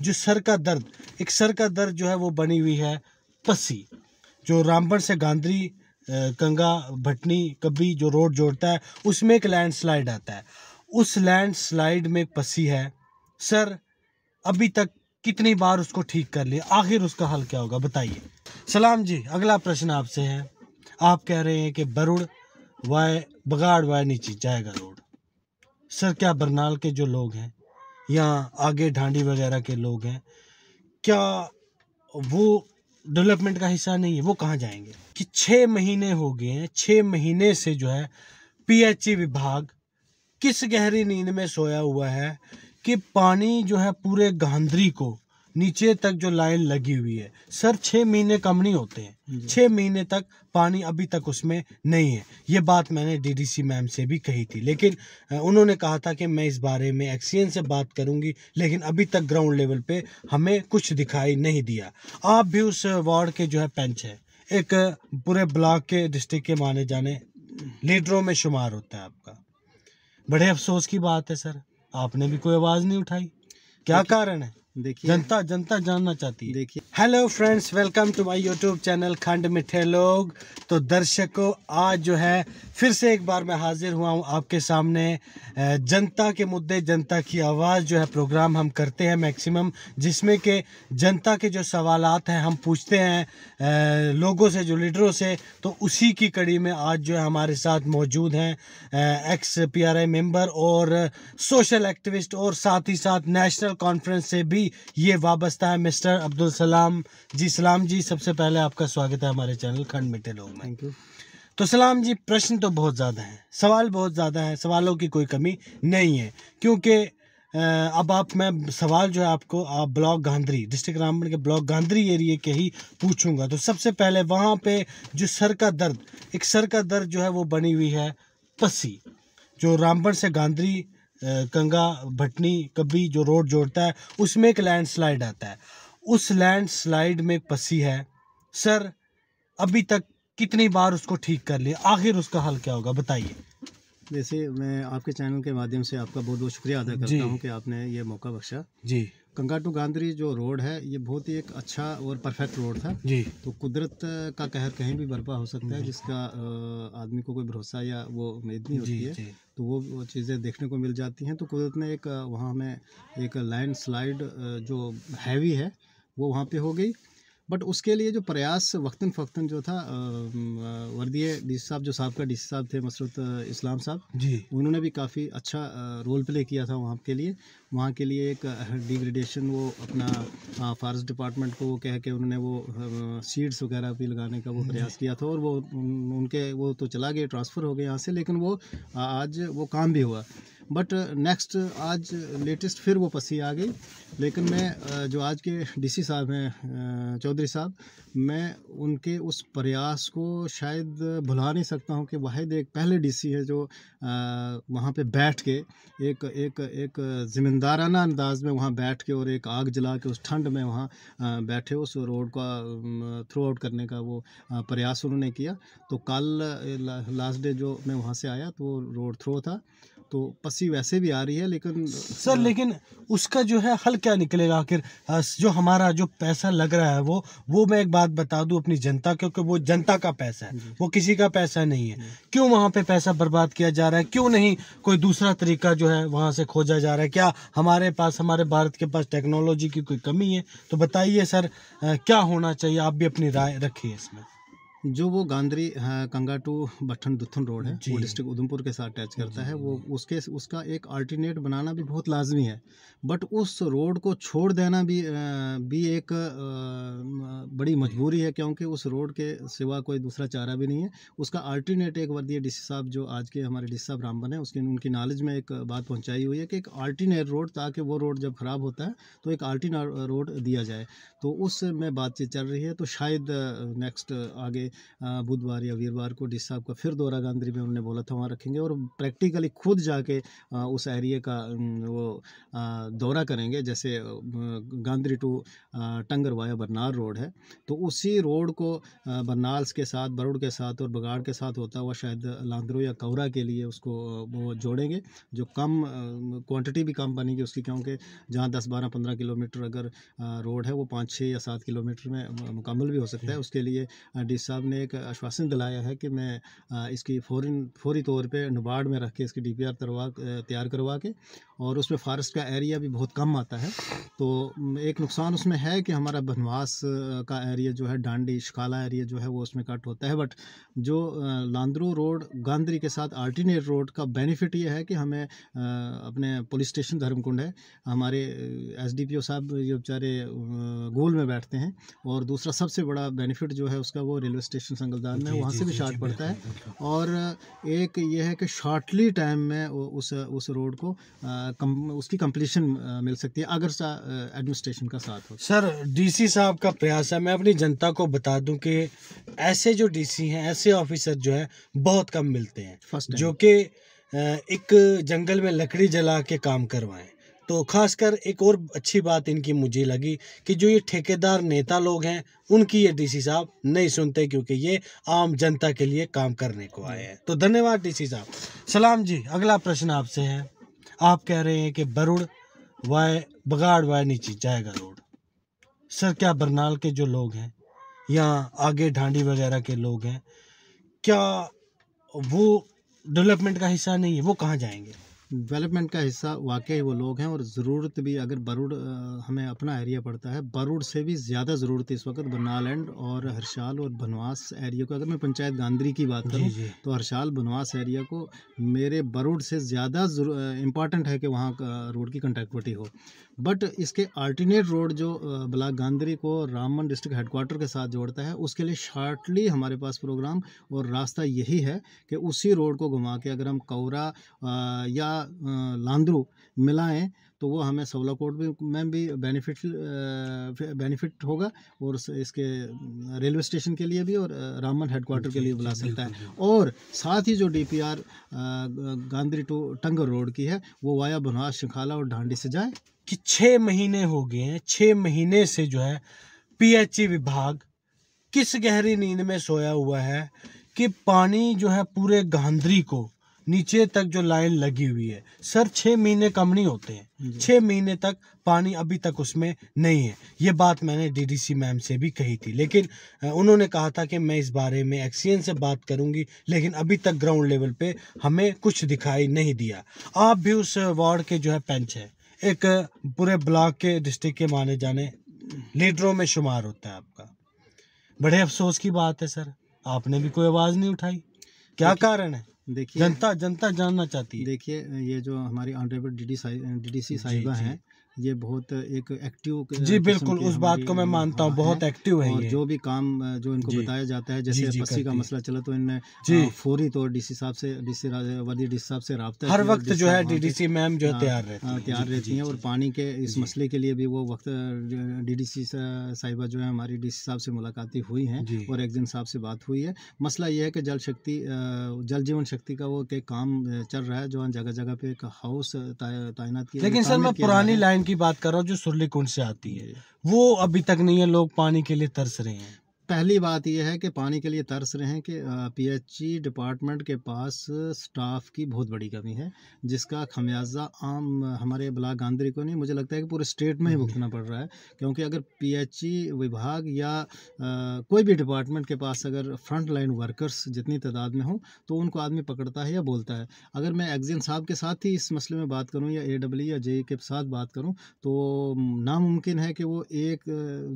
जो सर का दर्द, एक सर का दर्द जो है वो बनी हुई है पस्सी, जो रामबन से गांधरी कंगा भटनी कभी जो रोड जोड़ता है उसमें एक लैंडस्लाइड आता है। उस लैंडस्लाइड में एक पस्सी है सर, अभी तक कितनी बार उसको ठीक कर लिया, आखिर उसका हल क्या होगा बताइए। सलाम जी, अगला प्रश्न आपसे है। आप कह रहे हैं कि बरुड़ वाय बगाड़ वाय नीचे जाएगा रोड। सर क्या बरनाल के जो लोग हैं या आगे ढांडी वगैरह के लोग हैं, क्या वो डेवलपमेंट का हिस्सा नहीं है? वो कहाँ जाएंगे? कि 6 महीने हो गए हैं, 6 महीने से जो है पीएचई विभाग किस गहरी नींद में सोया हुआ है कि पानी जो है पूरे गांधरी को नीचे तक जो लाइन लगी हुई है। सर 6 महीने कम नहीं होते हैं, 6 महीने तक पानी अभी तक उसमें नहीं है। ये बात मैंने डीडीसी मैम से भी कही थी, लेकिन उन्होंने कहा था कि मैं इस बारे में एक्सीएन से बात करूंगी, लेकिन अभी तक ग्राउंड लेवल पे हमें कुछ दिखाई नहीं दिया। आप भी उस वार्ड के जो है पंच है, एक पूरे ब्लॉक के डिस्ट्रिक्ट के माने जाने लीडरों में शुमार होता है आपका। बड़े अफसोस की बात है सर, आपने भी कोई आवाज़ नहीं उठाई, क्या कारण है? देखिए, जनता जानना चाहती है। देखिए, hello friends, welcome to my YouTube channel खंड मिठे लोग। तो दर्शकों, आज जो है फिर से एक बार मैं हाजिर हुआ हूँ आपके सामने। जनता के मुद्दे, जनता की आवाज़ जो है प्रोग्राम हम करते हैं मैक्सिमम, जिसमें कि जनता के जो सवालात हैं हम पूछते हैं लोगों से, जो लीडरों से। तो उसी की कड़ी में आज जो है हमारे साथ मौजूद हैं एक्स पीआरआई मेंबर और सोशल एक्टिविस्ट और साथ ही साथ नेशनल कॉन्फ्रेंस से भी ये वाबस्ता है, मिस्टर अब्दुल सलाम जी। सलाम जी, सबसे पहले आपका स्वागत है हमारे चैनल खंड मिठे लोग में। Thank you. तो सलाम जी, प्रश्न तो बहुत ज़्यादा हैं, सवाल बहुत ज़्यादा हैं, सवालों की कोई कमी नहीं है, क्योंकि अब मैं सवाल जो है आपको आप ब्लॉक गांधरी, डिस्ट्रिक्ट रामबन के ब्लॉक गांधरी एरिया के ही पूछूंगा। तो सबसे पहले वहाँ पे जो सर का दर्द, एक सर का दर्द जो है वो बनी हुई है पस्सी, जो रामबन से गांधरी कंगा भटनी कभी जो रोड जोड़ता है उसमें एक लैंडस्लाइड आता है। उस लैंडस्लाइड में एक पस्सी है सर, अभी तक कितनी बार उसको ठीक कर लिया, आखिर उसका हल क्या होगा बताइए। वैसे मैं आपके चैनल के माध्यम से आपका बहुत बहुत शुक्रिया अदा करता हूँ कि आपने ये मौका बख्शा जी। कंगा टू गांधरी जो रोड है ये बहुत ही एक अच्छा और परफेक्ट रोड था जी। तो कुदरत का कहर कहीं भी बर्पा हो सकता है, जिसका आदमी को कोई भरोसा या वो उम्मीद नहीं होती है, तो वो चीज़ें देखने को मिल जाती हैं। तो कुदरत ने एक वहाँ में एक लैंडस्लाइड जो हैवी है वो वहाँ पे हो गई। बट उसके लिए जो प्रयास वक्तन फ़क्तन जो था वर्दीय डीसी साहब, जो साहब का डीसी साहब थे मसरत इस्लाम साहब जी, उन्होंने भी काफ़ी अच्छा रोल प्ले किया था वहाँ के लिए। वहाँ के लिए एक डिग्रेडेशन वो अपना फॉरेस्ट डिपार्टमेंट को वो कह के उन्होंने वो सीड्स वगैरह भी लगाने का वो प्रयास किया था, और वो उनके वो तो चला गया, ट्रांसफ़र हो गए यहाँ से, लेकिन वो आज वो काम भी हुआ। बट नेक्स्ट आज लेटेस्ट फिर वो पस्सी आ गई। लेकिन मैं जो आज के डीसी साहब हैं चौधरी साहब, मैं उनके उस प्रयास को शायद भुला नहीं सकता हूं कि वाहिद एक पहले डीसी है जो वहाँ पे बैठ के एक ज़िम्मेदाराना अंदाज में वहाँ बैठ के और एक आग जला के उस ठंड में वहाँ बैठे उस रोड का थ्रू आउट करने का वो प्रयास उन्होंने किया। तो कल लास्ट डे जो मैं वहाँ से आया तो वो रोड थ्रो था, तो पस्सी वैसे भी आ रही है, लेकिन सर लेकिन उसका जो है हल क्या निकलेगा आखिर? जो हमारा जो पैसा लग रहा है वो मैं एक बात बता दूं अपनी जनता, क्योंकि वो जनता का पैसा है, वो किसी का पैसा नहीं है। क्यों वहाँ पे पैसा बर्बाद किया जा रहा है? क्यों नहीं कोई दूसरा तरीका जो है वहाँ से खोजा जा रहा है? क्या हमारे पास, हमारे भारत के पास टेक्नोलॉजी की कोई कमी है? तो बताइए सर, क्या होना चाहिए? आप भी अपनी राय रखिए इसमें। जो वो गांधरी कंगा टू बट्ठन दुत्थन रोड है, वो डिस्ट्रिक्ट उधमपुर के साथ टच करता है, वो उसका एक अल्टरनेट बनाना भी बहुत लाजमी है। बट उस रोड को छोड़ देना भी एक बड़ी मजबूरी है, क्योंकि उस रोड के सिवा कोई दूसरा चारा भी नहीं है। उसका अल्टरनेट एक वर्दीय डीसी साहब जो आज के हमारे डीसी साहब रामबन है, उनकी नॉलेज में एक बात पहुँचाई हुई है कि एक अल्टरनेट रोड, ताकि वो रोड जब ख़राब होता है तो एक अल्टरनेट रोड दिया जाए। तो उस में बातचीत चल रही है, तो शायद नेक्स्ट आगे बुधवार या वीरवार को डी साहब का फिर दौरा गांधी में उन्होंने बोला था वहाँ रखेंगे, और प्रैक्टिकली खुद जाके उस एरिया का वो दौरा करेंगे। जैसे Gandhi to Tangar via Barnala road है, तो उसी रोड को बरनाल के साथ, बरुड़ के साथ और बगाड़ के साथ होता हुआ शायद लांदरो या कौरा के लिए उसको वो जोड़ेंगे, जो कम क्वांटिटी भी कम बनेगी उसकी, क्योंकि जहाँ 10, 12, 15 किलोमीटर अगर रोड है वो 5, 6 या 7 किलोमीटर में मुकम्मल भी हो सकता है। उसके लिए डी साहब ने एक आश्वासन दिलाया है कि मैं इसकी फौरी तौर पे नाबार्ड में रख के इसकी DPR तैयार करवा के, और उसमें फॉरेस्ट का एरिया भी बहुत कम आता है। तो एक नुकसान उसमें है कि हमारा बनवास का एरिया जो है, डांडी शिकाला एरिया जो है वो उसमें कट होता है। बट जो लांदरू रोड गांधी के साथ अल्टरनेट रोड का बेनिफिट ये है कि हमें अपने पुलिस स्टेशन धर्मकुंड है, हमारे SDPO साहब ये बेचारे गोल में बैठते हैं, और दूसरा सबसे बड़ा बेनिफिट जो है उसका वो रेलवे स्टेशन संगलदान में, वहाँ से भी शॉर्ट पड़ता है। और एक ये है कि शॉर्टली टाइम में उस रोड को उसकी कंप्लीशन मिल सकती है अगर एडमिनिस्ट्रेशन का साथ हो। सर DC साहब का प्रयास है, मैं अपनी जनता को बता दूं कि ऐसे जो DC हैं, ऐसे ऑफिसर जो है बहुत कम मिलते हैं जो कि एक जंगल में लकड़ी जला के काम करवाएं। तो खासकर एक और अच्छी बात इनकी मुझे लगी कि जो ये ठेकेदार नेता लोग हैं उनकी ये DC साहब नहीं सुनते, क्योंकि ये आम जनता के लिए काम करने को आए हैं। तो धन्यवाद DC साहब। सलाम जी, अगला प्रश्न आपसे है। आप कह रहे हैं कि बरुड़ वाय बगाड़ वाय नीचे जाएगा रोड। सर क्या बरनाल के जो लोग हैं या आगे ढांडी वगैरह के लोग हैं, क्या वो डेवलपमेंट का हिस्सा नहीं है? वो कहाँ जाएंगे? डेवलपमेंट का हिस्सा वाकई वो लोग हैं, और ज़रूरत भी अगर बरुड़ हमें अपना एरिया पड़ता है, बरुड़ से भी ज़्यादा ज़रूरत है इस वक्त बरनाल एंड और हरसाल और बनवास एरिया को। अगर मैं पंचायत गांधी की बात करूं तो हरसाल बनवास एरिया को मेरे बरुड़ से ज़्यादा इम्पॉर्टेंट है कि वहाँ रोड की कनेक्टिविटी हो। बट इसके अल्टरनेट रोड जो ब्लॉक गांधी को रामबन डिस्ट्रिक्ट हेडक्वार्टर के साथ जोड़ता है, उसके लिए शॉर्टली हमारे पास प्रोग्राम और रास्ता यही है कि उसी रोड को घुमा के अगर हम कौरा या लांदरू मिलाएं तो वो हमें सवलाकोट में भी बेनिफिट होगा, और इसके रेलवे स्टेशन के लिए भी और रामबन हेडक्वार्टर के लिए बुला सकता है। और साथ ही जो DPR गांधी टू टंगर रोड की है वो वाया बनवास, शिखाला और ढांडी से जाए। कि 6 महीने हो गए हैं, 6 महीने से जो है PHE विभाग किस गहरी नींद में सोया हुआ है कि पानी जो है पूरे गांधी को नीचे तक जो लाइन लगी हुई है। सर 6 महीने कम नहीं होते हैं, 6 महीने तक पानी अभी तक उसमें नहीं है। ये बात मैंने DDC मैम से भी कही थी, लेकिन उन्होंने कहा था कि मैं इस बारे में एक्सीएन से बात करूंगी, लेकिन अभी तक ग्राउंड लेवल पे हमें कुछ दिखाई नहीं दिया। आप भी उस वार्ड के जो है पंच है, एक पूरे ब्लॉक के डिस्ट्रिक्ट के माने जाने लीडरों में शुमार होता है आपका। बड़े अफसोस की बात है सर, आपने भी कोई आवाज़ नहीं उठाई, क्या कारण है? देखिए जनता जानना चाहती है। देखिए ये जो हमारी ऑनरेबल DDC साहिबा हैं, ये बहुत एक एक्टिव जी बिल्कुल, उस बात को मैं मानता हूँ, बहुत एक्टिव है। और ये जो भी काम जो इनको बताया जाता है, जैसे पस्सी का मसला चला तो इनने फौरी तौर DC साहब से रब्ता हर वक्त जो है DDC मैम जो है तैयार रहती हैं, और पानी के इस मसले के लिए भी वो वक्त DDC साहिबा जो है हमारी DC साहब से मुलाकाती हुई हैं, और एक दिन साहब से बात हुई है। मसला ये है कि जल जीवन शक्ति का वो के काम चल रहा है, जो जगह जगह पे एक हाउस तैनात किया। लेकिन सर मैं पुरानी लाइन की बात कर रहा हूँ जो सुरली कुंड से आती है, वो अभी तक नहीं है, लोग पानी के लिए तरस रहे हैं। पहली बात यह है कि पानी के लिए तरस रहे हैं कि PHE डिपार्टमेंट के पास स्टाफ की बहुत बड़ी कमी है, जिसका खमियाजा आम हमारे ब्लॉक गांधी को नहीं, मुझे लगता है कि पूरे स्टेट में ही भुगतना पड़ रहा है। क्योंकि अगर PHE विभाग या कोई भी डिपार्टमेंट के पास अगर फ्रंट लाइन वर्कर्स जितनी तादाद में हो तो उनको आदमी पकड़ता है या बोलता है। अगर मैं एक्जिन साहब के साथ ही इस मसले में बात करूँ या AW या JE के साथ बात करूँ तो नामुमकिन है कि वो एक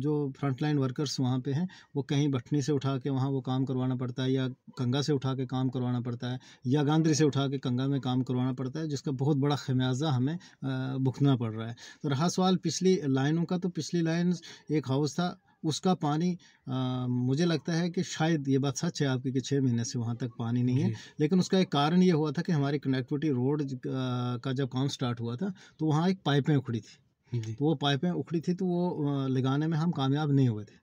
जो फ्रंट लाइन वर्कर्स वहाँ पे हैं वो कहीं भटनी से उठा के वहाँ वो काम करवाना पड़ता है, या कंगा से उठा के काम करवाना पड़ता है, या गांधी से उठा के कंगा में काम करवाना पड़ता है, जिसका बहुत बड़ा खमियाजा हमें भुगतना पड़ रहा है। तो रहा सवाल पिछली लाइनों का, तो पिछली लाइन एक हाउस था, उसका पानी मुझे लगता है कि शायद ये बात सच है आपकी कि 6 महीने से वहाँ तक पानी नहीं है, लेकिन उसका एक कारण ये हुआ था कि हमारी कनेक्टिविटी रोड का जब काम स्टार्ट हुआ था तो वहाँ एक पाइपें उखड़ी थी, तो वो पाइपें उखड़ी थी तो वो लगाने में हम कामयाब नहीं हुए थे।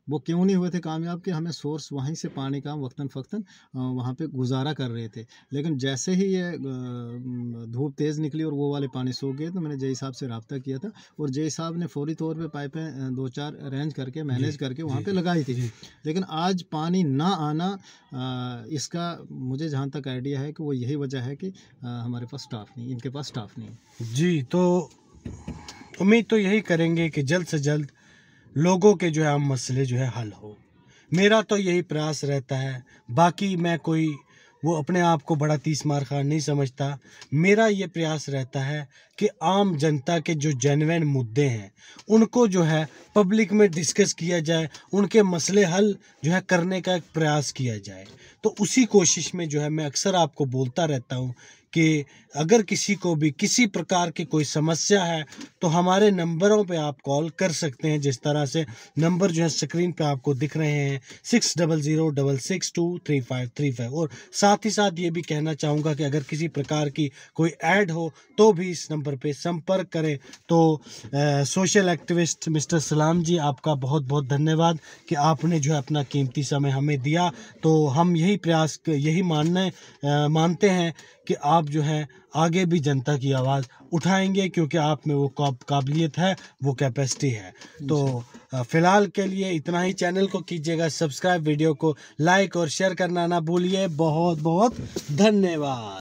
वो क्यों नहीं हुए थे कामयाब कि हमें सोर्स वहीं से पानी का वक्तन फ़क्तन वहाँ पे गुजारा कर रहे थे। लेकिन जैसे ही ये धूप तेज़ निकली और वो वाले पानी सूख गए, तो मैंने जेई साहब से रब्ता किया था और जेई साहब ने फ़ौरी तौर पे पाइपें 2-4 अरेंज करके मैनेज करके वहाँ पे लगाई थी। लेकिन आज पानी ना आना, इसका मुझे जहाँ तक आइडिया है कि वो यही वजह है कि हमारे पास स्टाफ नहीं, इनके पास स्टाफ नहीं। जी, तो उम्मीद तो यही करेंगे कि जल्द से जल्द लोगों के जो है आम मसले जो है हल हो। मेरा तो यही प्रयास रहता है। बाकी मैं कोई वो अपने आप को बड़ा तीस मार खान नहीं समझता। मेरा ये प्रयास रहता है कि आम जनता के जो जेन्युइन मुद्दे हैं उनको जो है पब्लिक में डिस्कस किया जाए, उनके मसले हल जो है करने का एक प्रयास किया जाए। तो उसी कोशिश में जो है मैं अक्सर आपको बोलता रहता हूँ कि अगर किसी को भी किसी प्रकार की कोई समस्या है तो हमारे नंबरों पे आप कॉल कर सकते हैं। जिस तरह से नंबर जो है स्क्रीन पे आपको दिख रहे हैं 6006623535। और साथ ही साथ ये भी कहना चाहूँगा कि अगर किसी प्रकार की कोई ऐड हो तो भी इस नंबर पे संपर्क करें। तो सोशल एक्टिविस्ट मिस्टर सलाम जी, आपका बहुत बहुत धन्यवाद कि आपने जो है अपना कीमती समय हमें दिया। तो हम यही मानते हैं कि आप जो है आगे भी जनता की आवाज़ उठाएंगे, क्योंकि आप में वो काबिलियत है, वो कैपेसिटी है। तो फ़िलहाल के लिए इतना ही। चैनल को कीजिएगा सब्सक्राइब, वीडियो को लाइक और शेयर करना ना भूलिए। बहुत बहुत धन्यवाद।